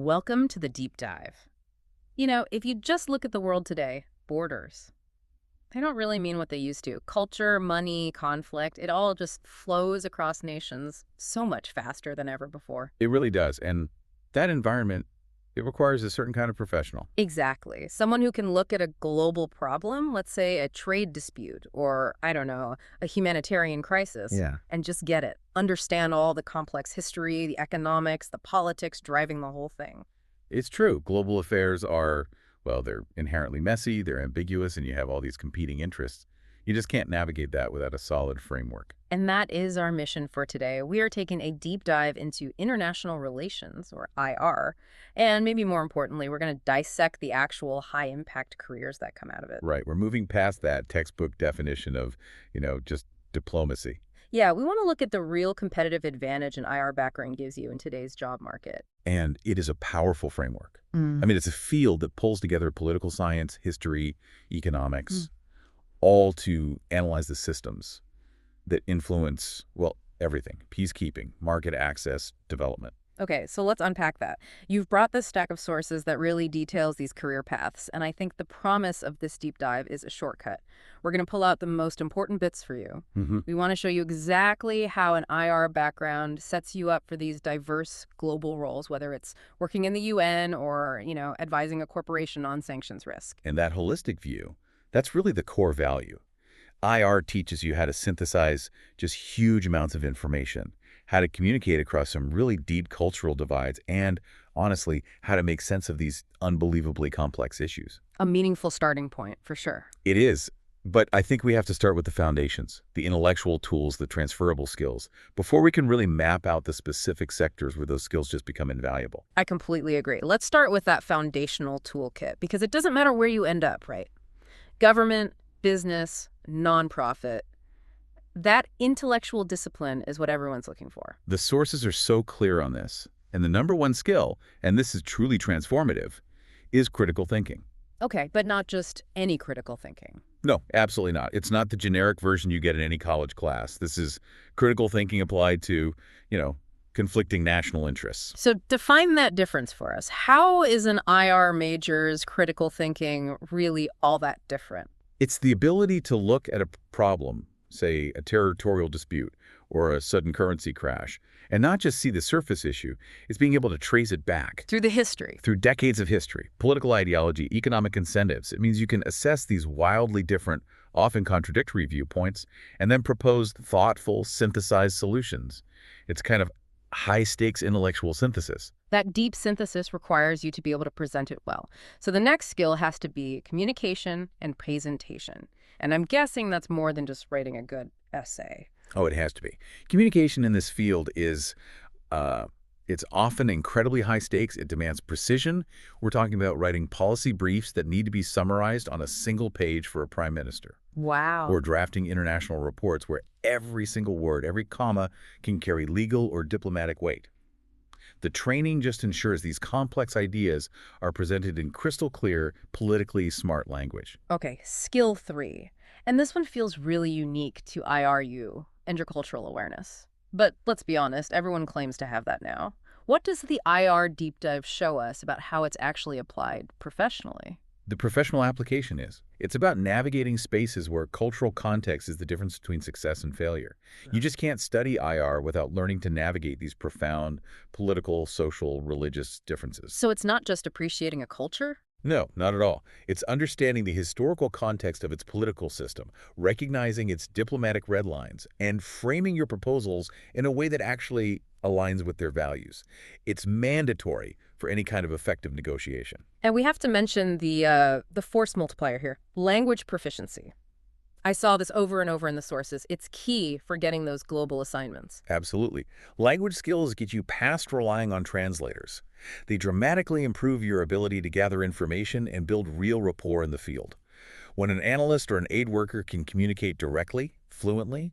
Welcome to the deep dive. If you just look at the world today, borders, they don't really mean what they used to. Culture, money, conflict, it all just flows across nations so much faster than ever before. It really does. And that environment, it requires a certain kind of professional. Exactly. Someone who can look at a global problem, let's say a trade dispute or, I don't know, a humanitarian crisis, Yeah. and just get it. Understand all the complex history, the economics, the politics driving the whole thing. It's true. Global affairs are, well, they're inherently messy, they're ambiguous, and you have all these competing interests. You just can't navigate that without a solid framework. And that is our mission for today. We are taking a deep dive into international relations, or IR, and maybe more importantly, we're going to dissect the actual high-impact careers that come out of it. Right. We're moving past that textbook definition of, just diplomacy. Yeah, we want to look at the real competitive advantage an IR background gives you in today's job market. And it is a powerful framework. I mean, it's a field that pulls together political science, history, economics, all to analyze the systems that influence, well, everything: peacekeeping, market access, development. Okay, so let's unpack that. You've brought this stack of sources that really details these career paths, and I think the promise of this deep dive is a shortcut. We're going to pull out the most important bits for you. Hmm. We want to show you exactly how an IR background sets you up for these diverse global roles, whether it's working in the UN or, advising a corporation on sanctions risk. And that holistic view, that's really the core value. IR teaches you how to synthesize just huge amounts of information, how to communicate across some really deep cultural divides, and, honestly, how to make sense of these unbelievably complex issues. A meaningful starting point, for sure. It is, but I think we have to start with the foundations, the intellectual tools, the transferable skills, before we can really map out the specific sectors where those skills just become invaluable. I completely agree. Let's start with that foundational toolkit, because it doesn't matter where you end up, right? Government, business, nonprofit. That intellectual discipline is what everyone's looking for. The sources are so clear on this, and the number one skill, and this is truly transformative, is critical thinking. Okay, but not just any critical thinking. No, absolutely not. It's not the generic version you get in any college class. This is critical thinking applied to, conflicting national interests. So define that difference for us. How is an IR major's critical thinking really all that different? It's the ability to look at a problem, say a territorial dispute or a sudden currency crash, and not just see the surface issue. It's being able to trace it back Through the history. through decades of history, political ideology, economic incentives. It means you can assess these wildly different, often contradictory viewpoints, and then propose thoughtful, synthesized solutions. It's kind of high-stakes intellectual synthesis. That deep synthesis requires you to be able to present it well. So the next skill has to be communication and presentation. And I'm guessing that's more than just writing a good essay. Oh, it has to be. Communication in this field is, it's often incredibly high stakes. It demands precision. We're talking about writing policy briefs that need to be summarized on a single page for a prime minister, Wow. or drafting international reports where every single word, every comma can carry legal or diplomatic weight. The training just ensures these complex ideas are presented in crystal clear, politically smart language. Okay, skill 3. And this one feels really unique to IRU, intercultural awareness. But let's be honest, everyone claims to have that now. What does the IR deep dive show us about how it's actually applied professionally? The professional application is. It's about navigating spaces where cultural context is the difference between success and failure. You just can't study IR without learning to navigate these profound political, social, religious differences. So it's not just appreciating a culture? No, not at all. It's understanding the historical context of its political system, recognizing its diplomatic red lines, and framing your proposals in a way that actually aligns with their values. It's mandatory for any kind of effective negotiation. And we have to mention the force multiplier here, language proficiency. I saw this over and over in the sources. It's key for getting those global assignments. Absolutely. Language skills get you past relying on translators. They dramatically improve your ability to gather information and build real rapport in the field. When an analyst or an aid worker can communicate directly, fluently,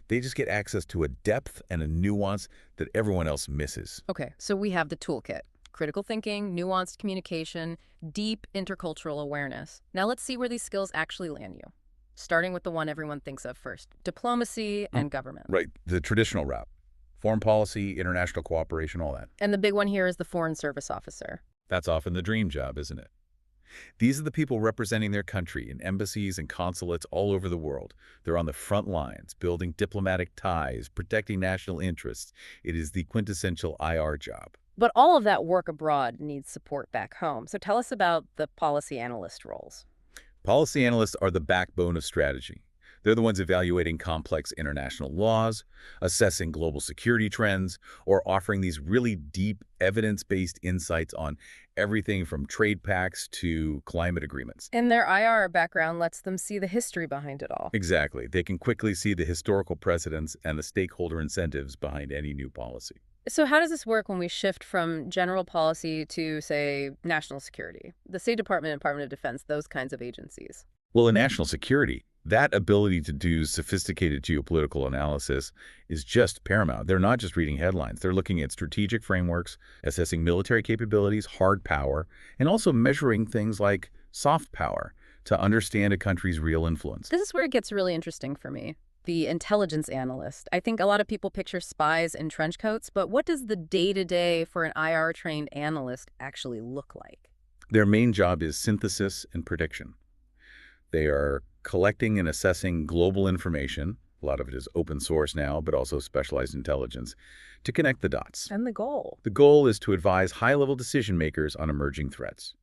they just get access to a depth and a nuance that everyone else misses. Okay, so we have the toolkit. Critical thinking, nuanced communication, deep intercultural awareness. Now let's see where these skills actually land you. Starting with the one everyone thinks of first, diplomacy and government. Right, the traditional route. Foreign policy, international cooperation, all that. And the big one here is the Foreign Service Officer. That's often the dream job, isn't it? These are the people representing their country in embassies and consulates all over the world. They're on the front lines, building diplomatic ties, protecting national interests. It is the quintessential IR job. But all of that work abroad needs support back home. So tell us about the policy analyst roles. Policy analysts are the backbone of strategy. They're the ones evaluating complex international laws, assessing global security trends, or offering these really deep, evidence-based insights on everything from trade pacts to climate agreements. And their IR background lets them see the history behind it all. Exactly. They can quickly see the historical precedents and the stakeholder incentives behind any new policy. So how does this work when we shift from general policy to, say, national security? The State Department and Department of Defense, those kinds of agencies. Well, in national security, that ability to do sophisticated geopolitical analysis is just paramount. They're not just reading headlines. They're looking at strategic frameworks, assessing military capabilities, hard power, and also measuring things like soft power to understand a country's real influence. This is where it gets really interesting for me. The intelligence analyst. I think a lot of people picture spies in trench coats, but what does the day-to-day for an IR-trained analyst actually look like? Their main job is synthesis and prediction. They are collecting and assessing global information. A lot of it is open source now, but also specialized intelligence, to connect the dots. And the goal? The goal is to advise high-level decision makers on emerging threats,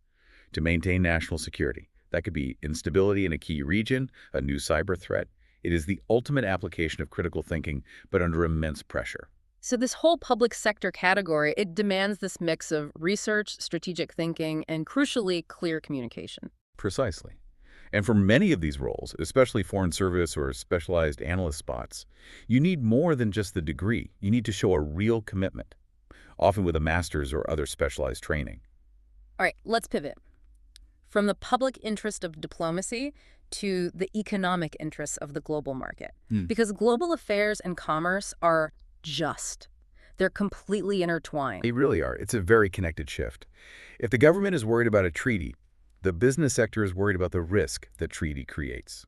to maintain national security. That could be instability in a key region, a new cyber threat. It is the ultimate application of critical thinking, but under immense pressure. So this whole public sector category, it demands this mix of research, strategic thinking, and crucially, clear communication. Precisely. And for many of these roles, especially foreign service or specialized analyst spots, you need more than just the degree. You need to show a real commitment, often with a master's or other specialized training. All right, let's pivot. From the public interest of diplomacy to the economic interests of the global market. Because global affairs and commerce are they're completely intertwined. They really are. It's a very connected shift. If the government is worried about a treaty, the business sector is worried about the risk the treaty creates.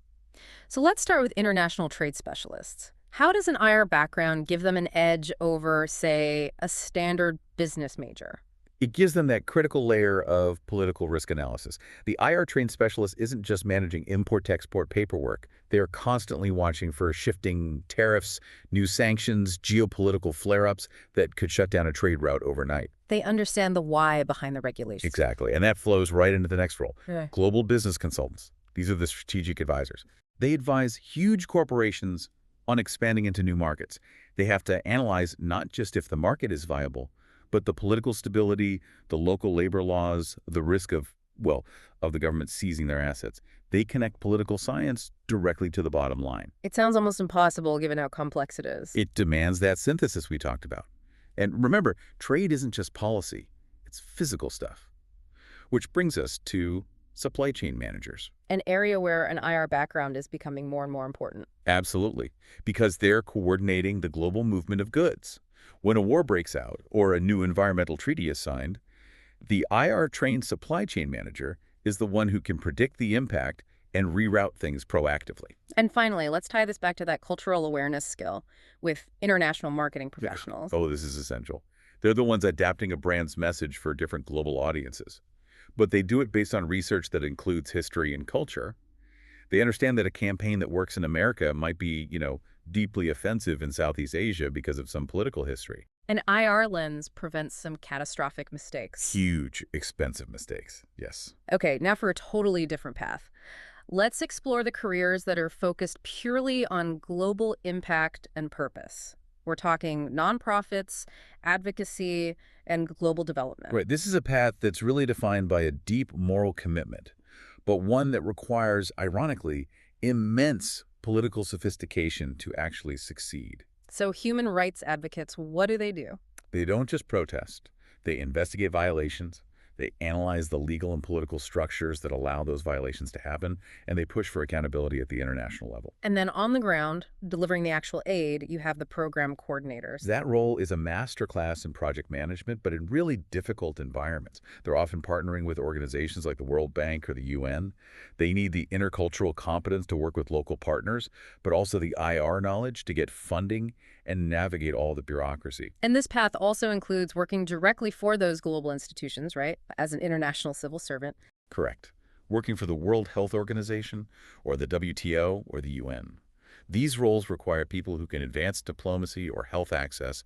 So let's start with international trade specialists. How does an IR background give them an edge over, say, a standard business major? It gives them that critical layer of political risk analysis. The IR-trained specialist isn't just managing import-export paperwork. They are constantly watching for shifting tariffs, new sanctions, geopolitical flare-ups that could shut down a trade route overnight. They understand the why behind the regulations. Exactly, and that flows right into the next role. Yeah. Global business consultants. These are the strategic advisors. They advise huge corporations on expanding into new markets. They have to analyze not just if the market is viable, but the political stability, the local labor laws, the risk of the government seizing their assets. They connect political science directly to the bottom line. It sounds almost impossible given how complex it is. It demands that synthesis we talked about. And remember, trade isn't just policy, it's physical stuff. Which brings us to supply chain managers. An area where an IR background is becoming more and more important. Absolutely, because they're coordinating the global movement of goods. When a war breaks out or a new environmental treaty is signed, the IR-trained supply chain manager is the one who can predict the impact and reroute things proactively. And finally, let's tie this back to that cultural awareness skill with international marketing professionals. Oh, this is essential. They're the ones adapting a brand's message for different global audiences. But they do it based on research that includes history and culture. They understand that a campaign that works in America might be, deeply offensive in Southeast Asia because of some political history. An IR lens prevents some catastrophic mistakes. Huge, expensive mistakes, yes. Okay, now for a totally different path. Let's explore the careers that are focused purely on global impact and purpose. We're talking nonprofits, advocacy, and global development. Right, this is a path that's really defined by a deep moral commitment, but one that requires, ironically, immense political sophistication to actually succeed. So human rights advocates, what do? They don't just protest. They investigate violations. They analyze the legal and political structures that allow those violations to happen, and they push for accountability at the international level. And then on the ground, delivering the actual aid, you have the program coordinators. That role is a masterclass in project management, but in really difficult environments. They're often partnering with organizations like the World Bank or the UN. They need the intercultural competence to work with local partners, but also the IR knowledge to get funding and navigate all the bureaucracy. And this path also includes working directly for those global institutions, right, as an international civil servant. Correct. Working for the World Health Organization, or the WTO, or the UN. These roles require people who can advance diplomacy or health access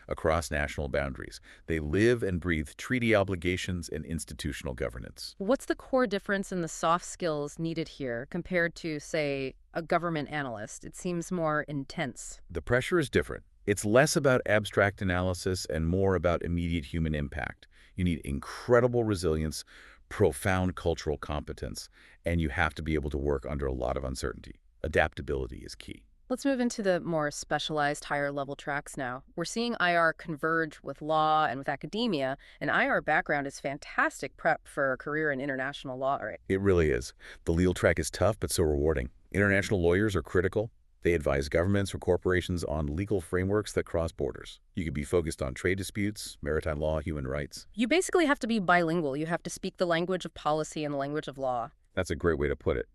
across national boundaries. They live and breathe treaty obligations and institutional governance. What's the core difference in the soft skills needed here compared to, say, a government analyst? It seems more intense. The pressure is different. It's less about abstract analysis and more about immediate human impact. You need incredible resilience, profound cultural competence, and you have to be able to work under a lot of uncertainty. Adaptability is key. Let's move into the more specialized higher level tracks now. We're seeing IR converge with law and with academia, and IR background is fantastic prep for a career in international law, right? It really is. The legal track is tough but so rewarding. International lawyers are critical. They advise governments or corporations on legal frameworks that cross borders. You could be focused on trade disputes, maritime law, human rights. You basically have to be bilingual. You have to speak the language of policy and the language of law. That's a great way to put it.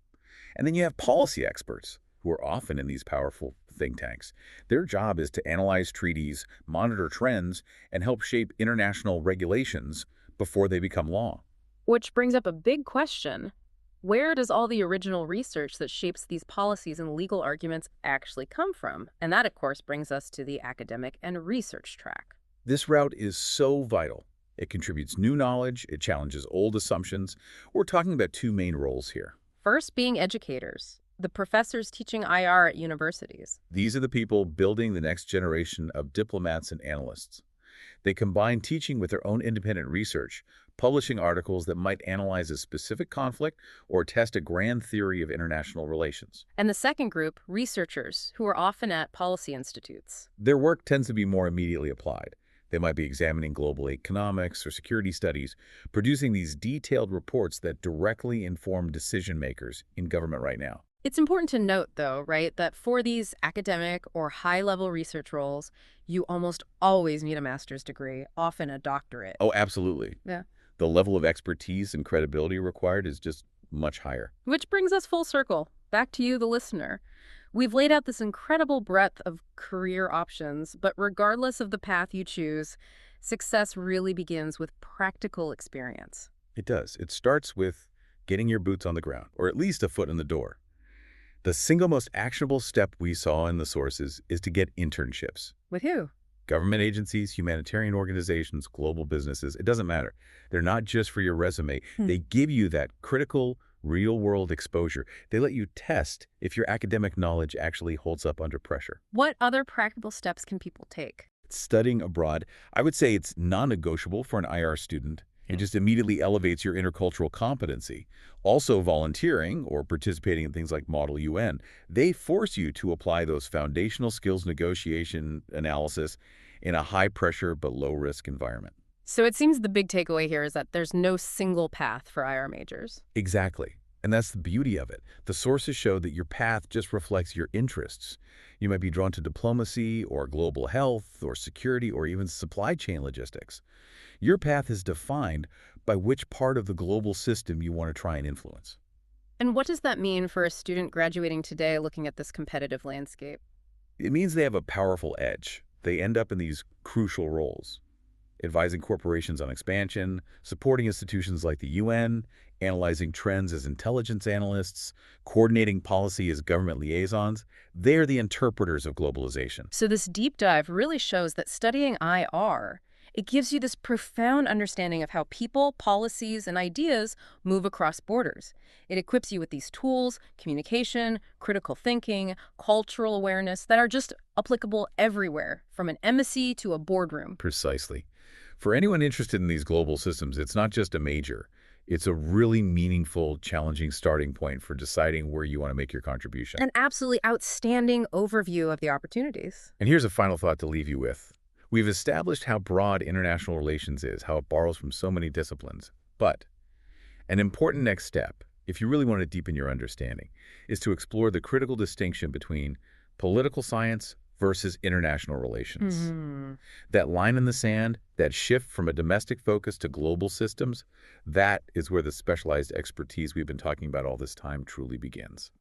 And then you have policy experts, who are often in these powerful think tanks. Their job is to analyze treaties, monitor trends, and help shape international regulations before they become law. Which brings up a big question. Where does all the original research that shapes these policies and legal arguments actually come from? And that, of course, brings us to the academic and research track. This route is so vital. It contributes new knowledge, it challenges old assumptions. We're talking about two main roles here. First, being educators, the professors teaching IR at universities. These are the people building the next generation of diplomats and analysts. They combine teaching with their own independent research, publishing articles that might analyze a specific conflict or test a grand theory of international relations. And the second group, researchers, who are often at policy institutes. Their work tends to be more immediately applied. They might be examining global economics or security studies, producing these detailed reports that directly inform decision makers in government right now. It's important to note, though, right, that for these academic or high-level research roles, you almost always need a master's degree, often a doctorate. Oh, absolutely. Yeah. The level of expertise and credibility required is just much higher. Which brings us full circle, back to you, the listener. We've laid out this incredible breadth of career options, but regardless of the path you choose, success really begins with practical experience. It does. It starts with getting your boots on the ground, or at least a foot in the door. The single most actionable step we saw in the sources is to get internships. With who? Government agencies, humanitarian organizations, global businesses, it doesn't matter. They're not just for your resume. They give you that critical, real-world exposure. They let you test if your academic knowledge actually holds up under pressure. What other practical steps can people take? Studying abroad, I would say it's non-negotiable for an IR student. It just immediately elevates your intercultural competency. Also, volunteering or participating in things like Model UN, they force you to apply those foundational skills, negotiation, analysis in a high-pressure but low-risk environment. So it seems the big takeaway here is that there's no single path for IR majors. Exactly. And that's the beauty of it. The sources show that your path just reflects your interests. You might be drawn to diplomacy or global health or security or even supply chain logistics. Your path is defined by which part of the global system you want to try and influence. And what does that mean for a student graduating today looking at this competitive landscape? It means they have a powerful edge. They end up in these crucial roles, advising corporations on expansion, supporting institutions like the UN, analyzing trends as intelligence analysts, coordinating policy as government liaisons. They're the interpreters of globalization. So this deep dive really shows that studying IR, it gives you this profound understanding of how people, policies, and ideas move across borders. It equips you with these tools, communication, critical thinking, cultural awareness that are just applicable everywhere, from an embassy to a boardroom. Precisely. For anyone interested in these global systems, it's not just a major. It's a really meaningful, challenging starting point for deciding where you want to make your contribution. An absolutely outstanding overview of the opportunities. And here's a final thought to leave you with. We've established how broad international relations is, how it borrows from so many disciplines. But an important next step, if you really want to deepen your understanding, is to explore the critical distinction between political science versus international relations. That line in the sand, that shift from a domestic focus to global systems, that is where the specialized expertise we've been talking about all this time truly begins.